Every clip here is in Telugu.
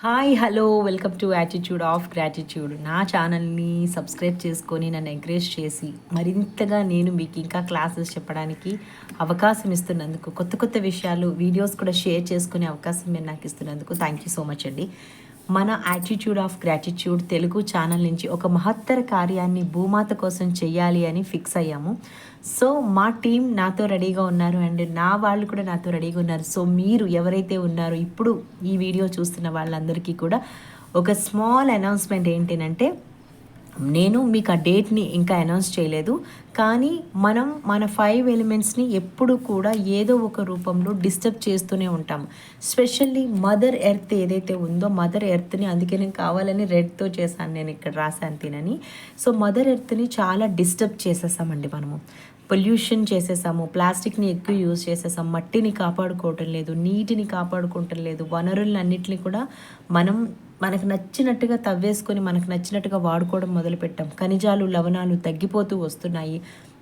Hi hello welcome to attitude of gratitude. నా ఛానల్ని సబ్స్క్రైబ్ చేసుకొని నన్ను ఎంకరేజ్ చేసి మరింతగా నేను మీకు ఇంకా క్లాసెస్ చెప్పడానికి అవకాశం ఇస్తున్నందుకు, కొత్త కొత్త విషయాలు వీడియోస్ కూడా షేర్ చేసుకునే అవకాశం మీరు నాకు ఇస్తున్నందుకు థ్యాంక్ యూ సో మచ్ అండి. మన attitude of gratitude Telugu channel నుంచి ఒక మహత్తర కార్యాన్ని భూమాత కోసం చెయ్యాలి అని ఫిక్స్ అయ్యాము. సో మా టీం నాతో రెడీగా ఉన్నారు అండ్ నా వాళ్ళు కూడా నాతో రెడీగా ఉన్నారు. సో మీరు ఎవరైతే ఉన్నారో ఇప్పుడు ఈ వీడియో చూస్తున్న వాళ్ళందరికీ కూడా ఒక స్మాల్ అనౌన్స్మెంట్ ఏంటంటే, నేను మీకు ఆ డేట్ని ఇంకా అనౌన్స్ చేయలేదు, కానీ మనం మన 5 ఎలిమెంట్స్ని ఎప్పుడు కూడా ఏదో ఒక రూపంలో డిస్టర్బ్ చేస్తూనే ఉంటాము. స్పెషల్లీ మదర్ ఎర్త్ ఏదైతే ఉందో, మదర్ ఎర్త్ని అందుకే నేను కావాలని రెడ్తో చేశాను, నేను ఇక్కడ రాశాను తినని. సో మదర్ ఎర్త్ని చాలా డిస్టర్బ్ చేసేసామండి మనము. పొల్యూషన్ చేసేసాము, ప్లాస్టిక్ని ఎక్కువ యూజ్ చేసేసాం, మట్టిని కాపాడుకోవటం లేదు, నీటిని కాపాడుకోవటం లేదు, వనరులన్నింటినీ కూడా మనకు నచ్చినట్టుగా తవ్వేసుకొని మనకు నచ్చినట్టుగా వాడుకోవడం మొదలుపెట్టాం. ఖనిజాలు లవణాలు తగ్గిపోతూ వస్తున్నాయి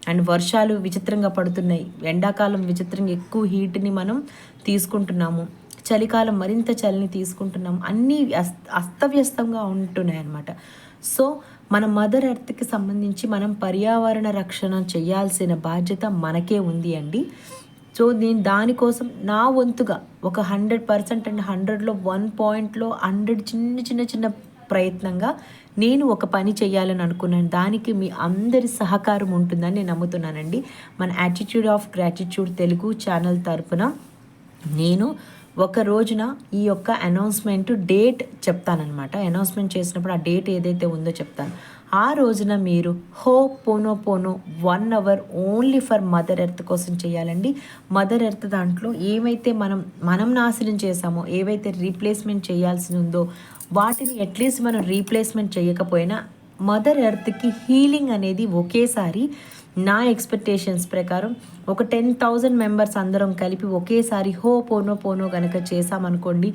అండ్ వర్షాలు విచిత్రంగా పడుతున్నాయి. ఎండాకాలం విచిత్రంగా ఎక్కువ హీట్ని మనం తీసుకుంటున్నాము, చలికాలం మరింత చలిని తీసుకుంటున్నాం. అన్నీ అస్తవ్యస్తంగా ఉంటున్నాయి అన్నమాట. సో మన మదర్ ఎర్త్కి సంబంధించి మనం పర్యావరణ రక్షణ చేయాల్సిన బాధ్యత మనకే ఉంది అండి. సో నేను దానికోసం నా వంతుగా ఒక 100% అండ్ 100లో 1 పాయింట్లో 100 చిన్న చిన్న ప్రయత్నంగా నేను ఒక పని చేయాలని అనుకున్నాను. దానికి మీ అందరి సహకారం ఉంటుందని నేను నమ్ముతున్నానండి. మన attitude of gratitude Telugu channel తరపున నేను ఒక రోజున ఈ యొక్క అనౌన్స్మెంట్ డేట్ చెప్తానమాట. అనౌన్స్మెంట్ చేసినప్పుడు ఆ డేట్ ఏదైతే ఉందో చెప్తాను. ఆ రోజున మీరు పోనో 1 hour only for mother earth కోసం చేయాలండి. మదర్ ఎర్త్ దాంట్లో ఏవైతే మనం నాశనం చేసామో, ఏవైతే రీప్లేస్మెంట్ చేయాల్సి ఉందో వాటిని అట్లీస్ట్ మనం రీప్లేస్మెంట్ చేయకపోయినా మదర్ ఎర్త్కి హీలింగ్ అనేది ఒకేసారి నా ఎక్స్పెక్టేషన్స్ ప్రకారం ఒక 10,000 మెంబర్స్ అందరం కలిపి ఒకేసారి పోనో కనుక చేసామనుకోండి,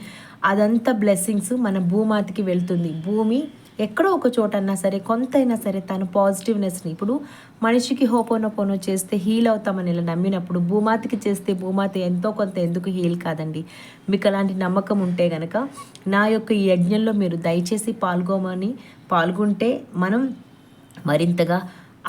అదంతా బ్లెస్సింగ్స్ మన భూమాతకి వెళ్తుంది. భూమి ఎక్కడో ఒక చోటన్నా సరే, కొంతైనా సరే తన పాజిటివ్నెస్ని, ఇప్పుడు మనిషికి పోనో చేస్తే హీల్ అవుతామని ఇలా నమ్మినప్పుడు భూమాతకి చేస్తే భూమాత ఎంతో కొంత ఎందుకు హీల్ కాదండి? మీకు అలాంటి నమ్మకం ఉంటే కనుక నా యొక్క ఈ యజ్ఞంలో మీరు దయచేసి పాల్గొంటే మనం మరింతగా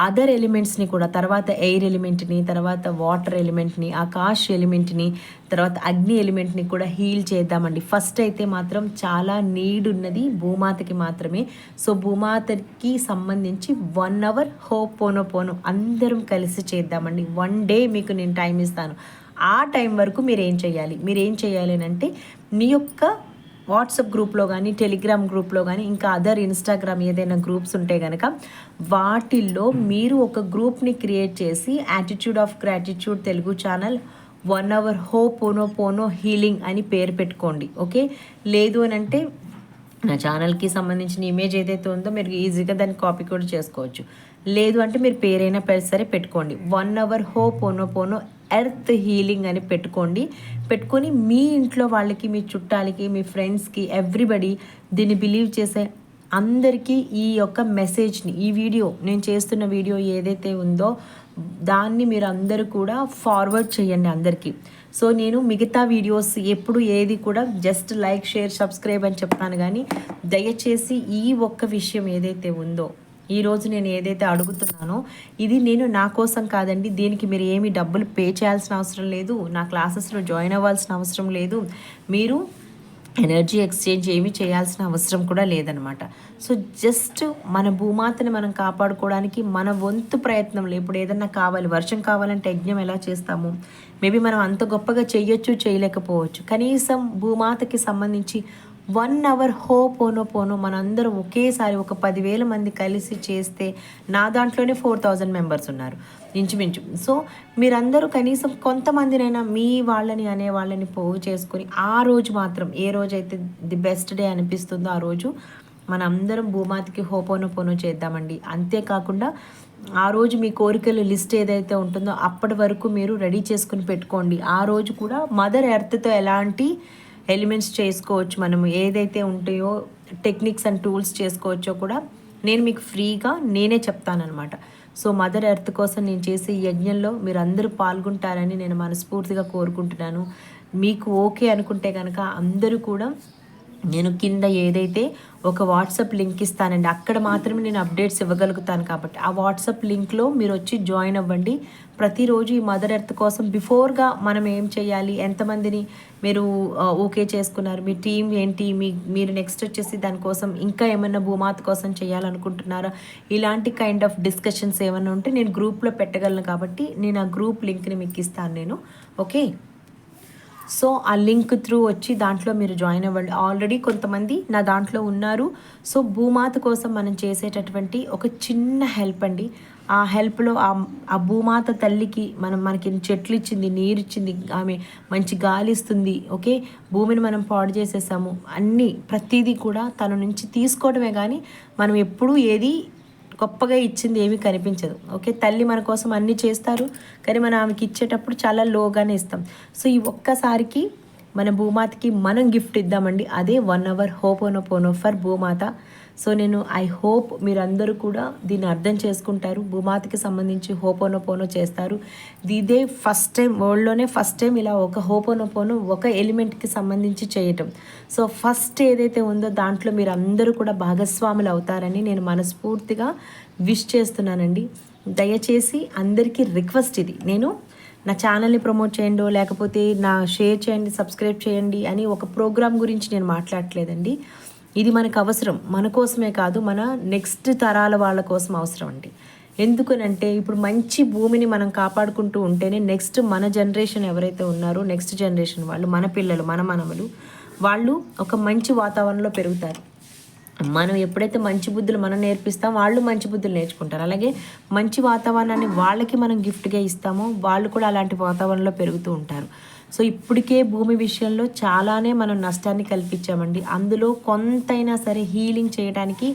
అదర్ ఎలిమెంట్స్ని కూడా, తర్వాత ఎయిర్ ఎలిమెంట్ని, తర్వాత వాటర్ ఎలిమెంట్ని, ఆకాశ్ ఎలిమెంట్ని, తర్వాత అగ్ని ఎలిమెంట్ని కూడా హీల్ చేద్దామండి. ఫస్ట్ అయితే మాత్రం చాలా నీడ్ ఉన్నది భూమాతకి మాత్రమే. సో భూమాతకి సంబంధించి 1 అవర్ పోనో అందరం కలిసి చేద్దామండి. 1 డే మీకు నేను టైం ఇస్తాను. ఆ టైం వరకు మీరు ఏం చేయాలి అని అంటే, మీ యొక్క వాట్సాప్ గ్రూప్లో కానీ, టెలిగ్రామ్ గ్రూప్లో కానీ, ఇంకా అదర్ ఇన్స్టాగ్రామ్ ఏదైనా గ్రూప్స్ ఉంటే కనుక వాటిల్లో మీరు ఒక గ్రూప్ని క్రియేట్ చేసి attitude of gratitude Telugu channel 1 hour పోనో హీలింగ్ అని పేరు పెట్టుకోండి. ఓకే, లేదు అని అంటే నా ఛానల్కి సంబంధించిన ఇమేజ్ ఏదైతే ఉందో మీరు ఈజీగా దాన్ని కాపీ కూడా చేసుకోవచ్చు. లేదు అంటే మీరు పేరైనా సరే పెట్టుకోండి. 1 అవర్ పోనో ఎర్త్ హీలింగ్ అని పెట్టుకొని మీ ఇంట్లో వాళ్ళకి, మీ చుట్టాలకి, మీ ఫ్రెండ్స్కి, ఎవ్రీబడి దీన్ని బిలీవ్ చేసే అందరికీ ఈ యొక్క మెసేజ్ని, ఈ వీడియో నేను చేస్తున్న వీడియో ఏదైతే ఉందో దాన్ని మీరు అందరూ కూడా ఫార్వర్డ్ చేయండి అందరికీ. సో నేను మిగతా వీడియోస్ ఎప్పుడు ఏది కూడా జస్ట్ లైక్, షేర్, సబ్స్క్రైబ్ అని చెప్తాను, కానీ దయచేసి ఈ ఒక్క విషయం ఏదైతే ఉందో, ఈరోజు నేను ఏదైతే అడుగుతున్నానో ఇది నేను నా కోసం కాదండి. దీనికి మీరు ఏమి డబ్బులు పే చేయాల్సిన అవసరం లేదు, నా క్లాసెస్లో జాయిన్ అవ్వాల్సిన అవసరం లేదు, మీరు ఎనర్జీ ఎక్స్చేంజ్ ఏమీ చేయాల్సిన అవసరం కూడా లేదనమాట. సో జస్ట్ మన భూమాతని మనం కాపాడుకోవడానికి మన వంతు ప్రయత్నంలో, ఇప్పుడు ఏదన్నా కావాలి, వర్షం కావాలంటే యజ్ఞం ఎలా చేస్తాము, మేబీ మనం అంత గొప్పగా చేయలేకపోవచ్చు. కనీసం భూమాతకి సంబంధించి 1 అవర్ పోనో మనందరం ఒకేసారి ఒక 10,000 మంది కలిసి చేస్తే, నా దాంట్లోనే 4,000 మెంబర్స్ ఉన్నారు ఇంచుమించు. సో మీరందరూ కనీసం కొంతమందినైనా మీ వాళ్ళని అనే వాళ్ళని పోగు చేసుకొని ఆ రోజు మాత్రం, ఏ రోజైతే ది బెస్ట్ డే అనిపిస్తుందో ఆ రోజు మనందరం భూమాతకి పోనో చేద్దామండి. అంతేకాకుండా ఆ రోజు మీ కోరికల లిస్ట్ ఏదైతే ఉంటుందో అప్పటి వరకు మీరు రెడీ చేసుకుని పెట్టుకోండి. ఆ రోజు కూడా మదర్ ఎర్త్తో ఎలాంటి ఎలిమెంట్స్ చేసుకోవచ్చు, మనము ఏదైతే ఉంటాయో టెక్నిక్స్ అండ్ టూల్స్ చేసుకోవచ్చో కూడా నేను మీకు ఫ్రీగా నేనే చెప్తానమాట. సో మదర్ ఎర్త్ కోసం నేను చేసే యజ్ఞంలో మీరు అందరూ పాల్గొంటారని నేను మనస్ఫూర్తిగా కోరుకుంటున్నాను. మీకు ఓకే అనుకుంటే కనుక అందరూ కూడా నేను కింద ఏదైతే ఒక వాట్సాప్ లింక్ ఇస్తానండి, అక్కడ మాత్రమే నేను అప్డేట్స్ ఇవ్వగలుగుతాను. కాబట్టి ఆ వాట్సాప్ లింక్లో మీరు వచ్చి జాయిన్ అవ్వండి. ప్రతిరోజు ఈ మదర్ ఎర్త్ కోసం బిఫోర్గా మనం ఏం చేయాలి, ఎంతమందిని మీరు ఓకే చేసుకున్నారు, మీ టీం ఏంటి, మీరు నెక్స్ట్ వచ్చేసి దానికోసం ఇంకా ఏమైనా భూమాత కోసం చేయాలనుకుంటున్నారా, ఇలాంటి కైండ్ ఆఫ్ డిస్కషన్స్ ఏమైనా ఉంటే నేను గ్రూప్లో పెట్టగలను. కాబట్టి నేను ఆ గ్రూప్ లింక్ని మీకు ఇస్తాను నేను. ఓకే, సో ఆ లింక్ త్రూ వచ్చి దాంట్లో మీరు జాయిన్ అవ్వండి. ఆల్రెడీ కొంతమంది నా దాంట్లో ఉన్నారు. సో భూమాత కోసం మనం చేసేటటువంటి ఒక చిన్న హెల్ప్ అండి. ఆ హెల్ప్లో ఆ భూమాత తల్లికి మనకి చెట్లు ఇచ్చింది, నీరు ఇచ్చింది, ఆమె మంచి గాలి ఇస్తుంది. ఓకే, భూమిని మనం పాడు చేసేసాము, అన్నీ ప్రతిదీ కూడా తన నుంచి తీసుకోవడమే. కానీ మనం ఎప్పుడూ ఏది గొప్పగా ఇచ్చింది ఏమీ కనిపించదు. ఓకే, తల్లి మన కోసం అన్నీ చేస్తారు, కానీ మనం ఆమెకి ఇచ్చేటప్పుడు చాలా లోగానే ఇస్తాం. సో ఈ ఒక్కసారికి మన భూమాతకి మనం గిఫ్ట్ ఇద్దామండి. అదే 1 hour హోపోనోపోనో ఫర్ భూమాత. సో నేను ఐ హోప్ మీరందరూ కూడా దీన్ని అర్థం చేసుకుంటారు. భూమాతకి సంబంధించి హోపోనోపోనో చేస్తారు. ఇదే ఫస్ట్ టైం, వరల్డ్లోనే ఫస్ట్ టైం ఇలా ఒక హోపోనోపోనో ఒక ఎలిమెంట్కి సంబంధించి చేయటం. సో ఫస్ట్ ఏదైతే ఉందో దాంట్లో మీరు అందరూ కూడా భాగస్వాములు అవుతారని నేను మనస్ఫూర్తిగా విష్ చేస్తున్నానండి. దయచేసి అందరికీ రిక్వెస్ట్ ఇది, నేను నా ఛానల్ని ప్రమోట్ చేయండి, లేకపోతే షేర్ చేయండి, సబ్స్క్రైబ్ చేయండి అని ఒక ప్రోగ్రామ్ గురించి నేను మాట్లాడట్లేదండి. ఇది మనకు అవసరం, మన కోసమే కాదు, మన నెక్స్ట్ తరాల వాళ్ళ కోసం అవసరం అండి. ఎందుకనంటే ఇప్పుడు మంచి భూమిని మనం కాపాడుకుంటూ ఉంటేనే నెక్స్ట్ మన జనరేషన్ ఎవరైతే ఉన్నారో, నెక్స్ట్ జనరేషన్ వాళ్ళు, మన పిల్లలు, మన మనవలు, వాళ్ళు ఒక మంచి వాతావరణంలో పెరుగుతారు. మనం ఎప్పుడైతే మంచి బుద్ధులు మనం నేర్పిస్తాం, వాళ్ళు మంచి బుద్ధులు నేర్చుకుంటారు. అలాగే మంచి వాతావరణాన్ని వాళ్ళకి మనం గిఫ్ట్గా ఇస్తామో వాళ్ళు కూడా అలాంటి వాతావరణంలో పెరుగుతూ ఉంటారు. సో ఇప్పటికే భూమి విషయంలో చాలానే మనం నష్టాన్ని కల్పించామండి. అందులో కొంతైనా సరే హీలింగ్ చేయడానికి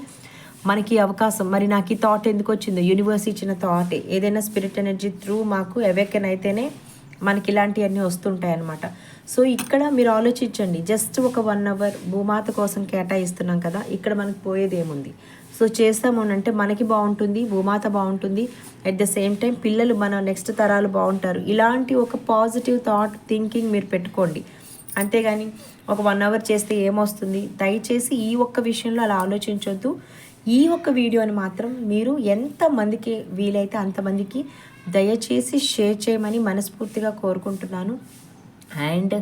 మనకి అవకాశం. మరి నాకు ఈ థాట్ ఎందుకు వచ్చిందో, యూనివర్స్ ఇచ్చిన థాట్. ఏదైనా స్పిరిట్ ఎనర్జీ త్రూ మాకు అవేకెన్ అయితేనే మనకి ఇలాంటివన్నీ వస్తుంటాయి అన్నమాట. సో ఇక్కడ మీరు ఆలోచించండి, జస్ట్ ఒక 1 hour భూమాత కోసం కేటాయిస్తున్నాం కదా, ఇక్కడ మనకు పోయేది ఏముంది? సో చేస్తాము అంటే మనకి బాగుంటుంది, భూమాత బాగుంటుంది, అట్ ద సేమ్ టైం పిల్లలు, మన నెక్స్ట్ తరాలు బాగుంటారు. ఇలాంటి ఒక పాజిటివ్ థాట్ థింకింగ్ మీరు పెట్టుకోండి. అంతేగాని ఒక 1 hour చేస్తే ఏమొస్తుంది? దయచేసి ఈ ఒక్క విషయంలో అలా ఆలోచించొద్దు. ఈ ఒక్క వీడియోని మాత్రం మీరు ఎంతమందికి వీలైతే అంతమందికి దయచేసి షేర్ చేయమని మనస్ఫూర్తిగా కోరుకుంటున్నాను. అండ్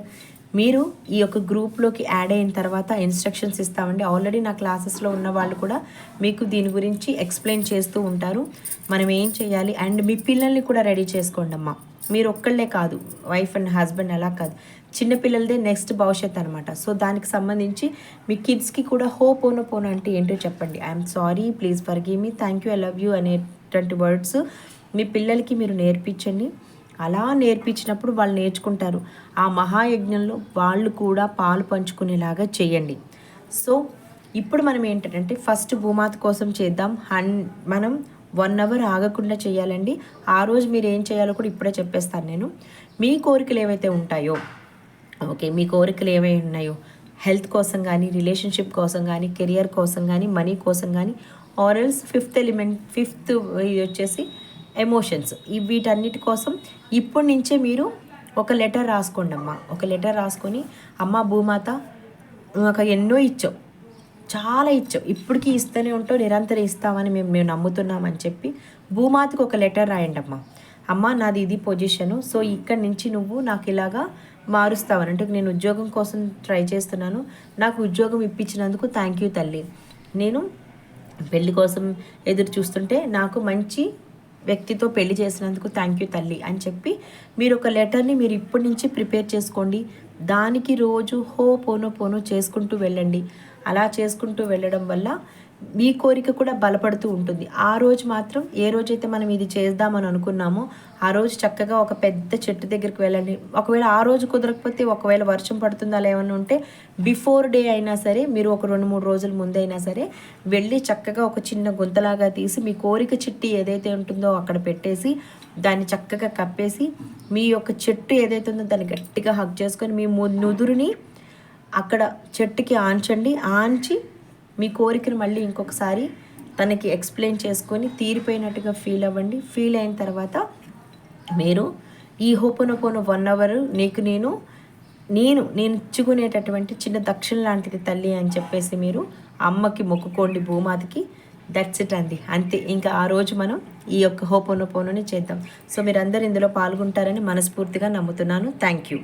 మీరు ఈ యొక్క గ్రూప్లోకి యాడ్ అయిన తర్వాత ఇన్స్ట్రక్షన్స్ ఇస్తామండి. ఆల్రెడీ నా క్లాసెస్లో ఉన్న వాళ్ళు కూడా మీకు దీని గురించి ఎక్స్ప్లెయిన్ చేస్తూ ఉంటారు, మనం ఏం చేయాలి. అండ్ మీ పిల్లల్ని కూడా రెడీ చేసుకోండి అమ్మా. మీరు ఒక్కళ్ళే కాదు, వైఫ్ అండ్ హస్బెండ్ అలా కాదు, చిన్నపిల్లలదే నెక్స్ట్ భవిష్యత్ అనమాట. సో దానికి సంబంధించి మీ కిడ్స్కి కూడా హోపోనోపోనో అంటే ఏంటో చెప్పండి. I'm sorry, please forgive me, thank you, I love you అనేటువంటి వర్డ్స్ మీ పిల్లలకి మీరు నేర్పించండి. అలా నేర్పించినప్పుడు వాళ్ళు నేర్చుకుంటారు. ఆ మహాయజ్ఞంలో వాళ్ళు కూడా పాలు పంచుకునేలాగా చేయండి. సో ఇప్పుడు మనం ఏంటంటే ఫస్ట్ భూమాత కోసం చేద్దాం. మనం 1 hour ఆగకుండా చేయాలండి. ఆ రోజు మీరు ఏం చేయాలో కూడా ఇప్పుడే చెప్పేస్తాను నేను. మీ కోరికలు ఏవైతే ఉంటాయో, ఓకే, మీ కోరికలు ఏవై ఉన్నాయో, హెల్త్ కోసం కానీ, రిలేషన్షిప్ కోసం కానీ, కెరియర్ కోసం కానీ, మనీ కోసం కానీ, ఆరల్స్ ఫిఫ్త్ ఇది వచ్చేసి ఎమోషన్స్, వీటన్నిటి కోసం ఇప్పటి నుంచే మీరు ఒక లెటర్ రాసుకోండి అమ్మ. ఒక లెటర్ రాసుకొని, అమ్మ భూమాత ఒక ఎన్నో ఇచ్చావు, చాలా ఇచ్చావు, ఇప్పటికీ ఇస్తూనే ఉంటావు, నిరంతరం ఇస్తామని మేము నమ్ముతున్నామని చెప్పి భూమాతకు ఒక లెటర్ రాయండి అమ్మ. అమ్మ నాది ఇది పొజిషను, సో ఇక్కడి నుంచి నువ్వు నాకు ఇలాగా మారుస్తావని. అంటే నేను ఉద్యోగం కోసం ట్రై చేస్తున్నాను, నాకు ఉద్యోగం ఇప్పించినందుకు థ్యాంక్ యూ తల్లి. నేను పెళ్లి కోసం ఎదురు చూస్తుంటే నాకు మంచి వ్యక్తితో పెళ్లి చేసినందుకు థ్యాంక్ యూ తల్లి అని చెప్పి మీరు ఒక లెటర్ని మీరు ఇప్పటి నుంచి ప్రిపేర్ చేసుకోండి. దానికి రోజు హోపోనోపోనో చేసుకుంటూ వెళ్ళండి. అలా చేసుకుంటూ వెళ్ళడం వల్ల మీ కోరిక కూడా బలపడుతూ ఉంటుంది. ఆ రోజు మాత్రం ఏ రోజైతే మనం ఇది చేద్దామని అనుకున్నామో ఆ రోజు చక్కగా ఒక పెద్ద చెట్టు దగ్గరికి వెళ్ళండి. ఒకవేళ ఆ రోజు కుదరకపోతే, ఒకవేళ వర్షం పడుతుందా ఏమన్నా ఉంటే బిఫోర్ డే అయినా సరే, మీరు ఒక 2-3 రోజుల ముందైనా సరే వెళ్ళి చక్కగా ఒక చిన్న గుంతలాగా తీసి మీ కోరిక చిట్టి ఏదైతే ఉంటుందో అక్కడ పెట్టేసి దాన్ని చక్కగా కప్పేసి మీ యొక్క చెట్టు ఏదైతే ఉందో దాన్ని గట్టిగా హగ్ చేసుకొని మీ నుదురుని అక్కడ చెట్టుకి ఆంచండి. ఆంచి మీ కోరికను మళ్ళీ ఇంకొకసారి తనకి ఎక్స్ప్లెయిన్ చేసుకొని తీరిపోయినట్టుగా ఫీల్ అవ్వండి. ఫీల్ అయిన తర్వాత మీరు ఈ హోపోనోపోనో 1 hour నీకు నేను నేను ఇచ్చుకునేటటువంటి చిన్న దక్షిణ లాంటిది తల్లి అని చెప్పేసి మీరు అమ్మకి మొక్కుకోండి, భూమాతకి. దట్స్ ఇట్ అండి, అంతే. ఇంకా ఆ రోజు మనం ఈ యొక్క హోపోనోపోనోని చేద్దాం. సో మీరందరూ ఇందులో పాల్గొంటారని మనస్ఫూర్తిగా నమ్ముతున్నాను. Thank you.